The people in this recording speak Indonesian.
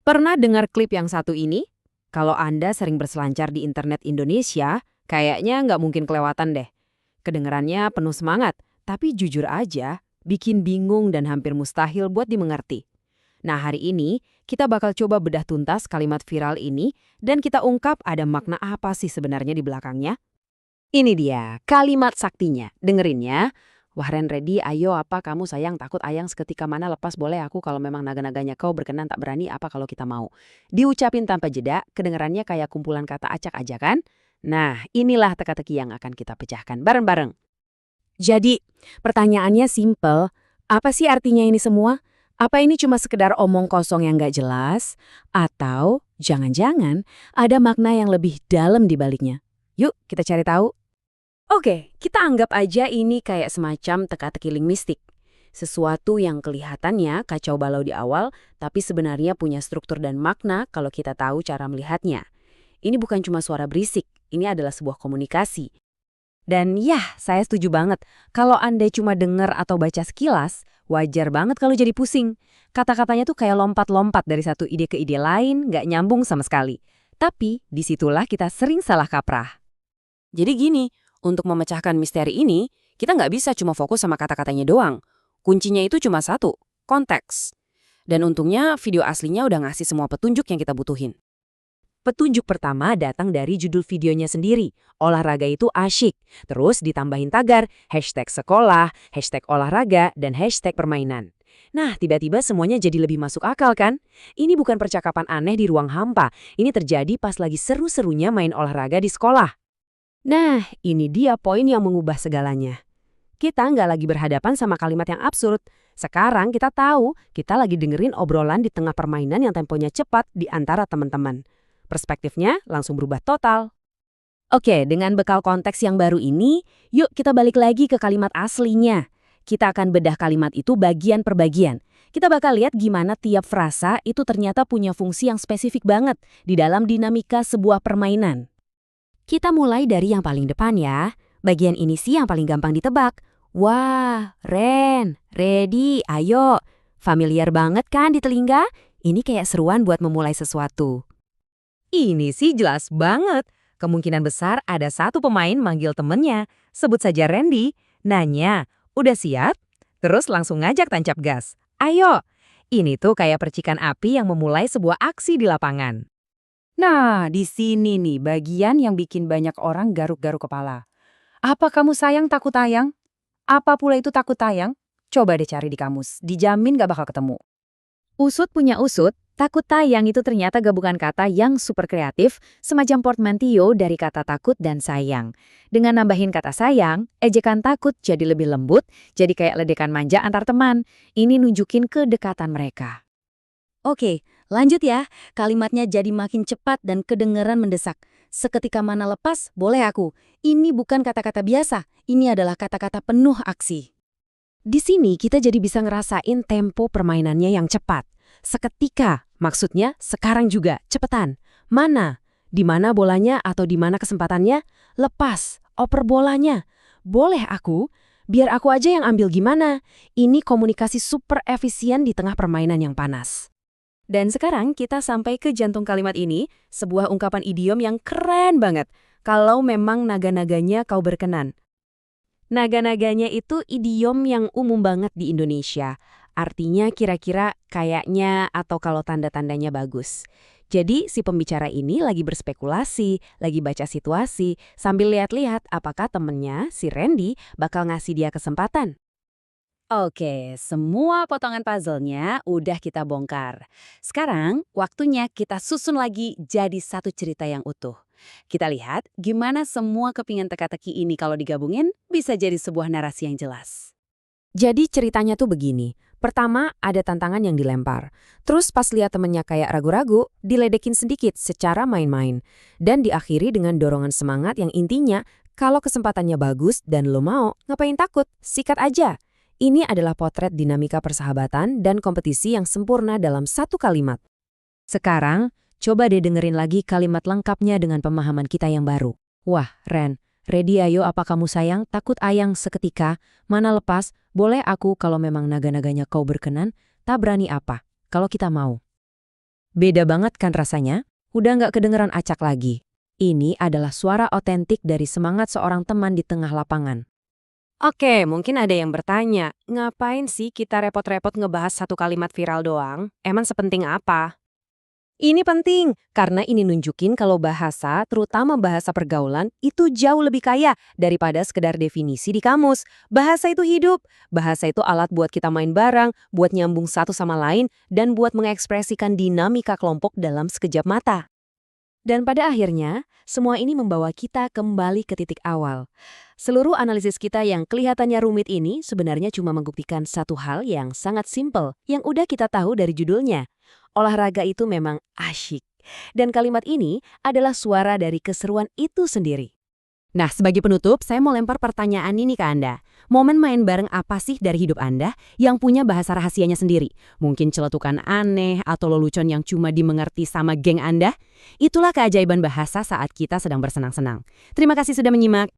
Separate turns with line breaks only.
Pernah dengar klip yang satu ini? Kalau Anda sering berselancar di internet Indonesia, kayaknya nggak mungkin kelewatan deh. Kedengarannya penuh semangat, tapi jujur aja, bikin bingung dan hampir mustahil buat dimengerti. Nah, hari ini kita bakal coba bedah tuntas kalimat viral ini dan kita ungkap ada makna apa sih sebenarnya di belakangnya. Ini dia, kalimat saktinya. Dengerin ya. Wah Ren, ready, ayo apa kamu sayang takut ayang seketika mana lepas boleh aku kalau memang naga-naganya kau berkenan tak berani apa kalau kita mau. Diucapin tanpa jeda, kedengarannya kayak kumpulan kata acak aja kan? Nah, inilah teka-teki yang akan kita pecahkan bareng-bareng. Jadi, pertanyaannya simple, apa sih artinya ini semua? Apa ini cuma sekedar omong kosong yang nggak jelas? Atau jangan-jangan ada makna yang lebih dalam di baliknya? Yuk, kita cari tahu. Oke, kita anggap aja ini kayak semacam teka-teki linguistik. Sesuatu yang kelihatannya kacau balau di awal, tapi sebenarnya punya struktur dan makna kalau kita tahu cara melihatnya. Ini bukan cuma suara berisik, ini adalah sebuah komunikasi. Dan yah, saya setuju banget. Kalau Anda cuma dengar atau baca sekilas, wajar banget kalau jadi pusing. Kata-katanya tuh kayak lompat-lompat dari satu ide ke ide lain, nggak nyambung sama sekali. Tapi, disitulah kita sering salah kaprah. Jadi gini, untuk memecahkan misteri ini, kita nggak bisa cuma fokus sama kata-katanya doang. Kuncinya itu cuma satu, konteks. Dan untungnya video aslinya udah ngasih semua petunjuk yang kita butuhin. Petunjuk pertama datang dari judul videonya sendiri, olahraga itu asyik. Terus ditambahin tagar, hashtag sekolah, hashtag olahraga, dan hashtag permainan. Nah, tiba-tiba semuanya jadi lebih masuk akal kan? Ini bukan percakapan aneh di ruang hampa, ini terjadi pas lagi seru-serunya main olahraga di sekolah. Nah, ini dia poin yang mengubah segalanya. Kita nggak lagi berhadapan sama kalimat yang absurd. Sekarang kita tahu kita lagi dengerin obrolan di tengah permainan yang temponya cepat di antara teman-teman. Perspektifnya langsung berubah total. Oke, dengan bekal konteks yang baru ini, yuk kita balik lagi ke kalimat aslinya. Kita akan bedah kalimat itu bagian per bagian. Kita bakal lihat gimana tiap frasa itu ternyata punya fungsi yang spesifik banget di dalam dinamika sebuah permainan. Kita mulai dari yang paling depan ya. Bagian ini sih yang paling gampang ditebak. Wah, Ren, ready, ayo. Familiar banget kan di telinga? Ini kayak seruan buat memulai sesuatu. Ini sih jelas banget. Kemungkinan besar ada satu pemain manggil temennya. Sebut saja Randy. Nanya, udah siap? Terus langsung ngajak tancap gas. Ayo. Ini tuh kayak percikan api yang memulai sebuah aksi di lapangan. Nah, di sini nih bagian yang bikin banyak orang garuk-garuk kepala. Apa kamu sayang takut tayang? Apa pula itu takut tayang? Coba deh cari di kamus, dijamin gak bakal ketemu. Usut punya usut, takut tayang itu ternyata gabungan kata yang super kreatif, semacam portmanteau dari kata takut dan sayang. Dengan nambahin kata sayang, ejekan takut jadi lebih lembut, jadi kayak ledekan manja antar teman. Ini nunjukin kedekatan mereka. Oke, lanjut ya. Kalimatnya jadi makin cepat dan kedengeran mendesak. Seketika mana lepas, boleh aku. Ini bukan kata-kata biasa, ini adalah kata-kata penuh aksi. Di sini kita jadi bisa ngerasain tempo permainannya yang cepat. Seketika, maksudnya sekarang juga, cepetan. Mana? Di mana bolanya atau di mana kesempatannya? Lepas, oper bolanya. Boleh aku? Biar aku aja yang ambil gimana? Ini komunikasi super efisien di tengah permainan yang panas. Dan sekarang kita sampai ke jantung kalimat ini, sebuah ungkapan idiom yang keren banget. Kalau memang naga-naganya kau berkenan. Naga-naganya itu idiom yang umum banget di Indonesia. Artinya kira-kira kayaknya atau kalau tanda-tandanya bagus. Jadi si pembicara ini lagi berspekulasi, lagi baca situasi, sambil lihat-lihat apakah temennya, si Randy, bakal ngasih dia kesempatan. Oke, semua potongan puzzle-nya udah kita bongkar. Sekarang, waktunya kita susun lagi jadi satu cerita yang utuh. Kita lihat gimana semua kepingan teka-teki ini kalau digabungin bisa jadi sebuah narasi yang jelas. Jadi ceritanya tuh begini. Pertama, ada tantangan yang dilempar. Terus pas lihat temennya kayak ragu-ragu, diledekin sedikit secara main-main. Dan diakhiri dengan dorongan semangat yang intinya, kalau kesempatannya bagus dan lo mau, ngapain takut? Sikat aja. Ini adalah potret dinamika persahabatan dan kompetisi yang sempurna dalam satu kalimat. Sekarang, coba deh dengerin lagi kalimat lengkapnya dengan pemahaman kita yang baru. Wah, Ren, ready ayo apa kamu sayang, takut ayang seketika, mana lepas, boleh aku kalau memang naga-naganya kau berkenan, tak berani apa, kalau kita mau.
Beda banget kan rasanya? Udah nggak kedengeran acak lagi. Ini adalah suara otentik dari semangat seorang teman di tengah lapangan.
Oke, mungkin ada yang bertanya, ngapain sih kita repot-repot ngebahas satu kalimat viral doang? Emang sepenting apa? Ini penting, karena ini nunjukin kalau bahasa, terutama bahasa pergaulan, itu jauh lebih kaya daripada sekedar definisi di kamus. Bahasa itu hidup, bahasa itu alat buat kita main bareng, buat nyambung satu sama lain, dan buat mengekspresikan dinamika kelompok dalam sekejap mata. Dan pada akhirnya, semua ini membawa kita kembali ke titik awal. Seluruh analisis kita yang kelihatannya rumit ini sebenarnya cuma membuktikan satu hal yang sangat simpel, yang udah kita tahu dari judulnya. Olahraga itu memang asyik. Dan kalimat ini adalah suara dari keseruan itu sendiri. Nah, sebagai penutup, saya mau lempar pertanyaan ini ke Anda. Momen main bareng apa sih dari hidup Anda yang punya bahasa rahasianya sendiri? Mungkin celetukan aneh atau lelucon yang cuma dimengerti sama geng Anda? Itulah keajaiban bahasa saat kita sedang bersenang-senang. Terima kasih sudah menyimak.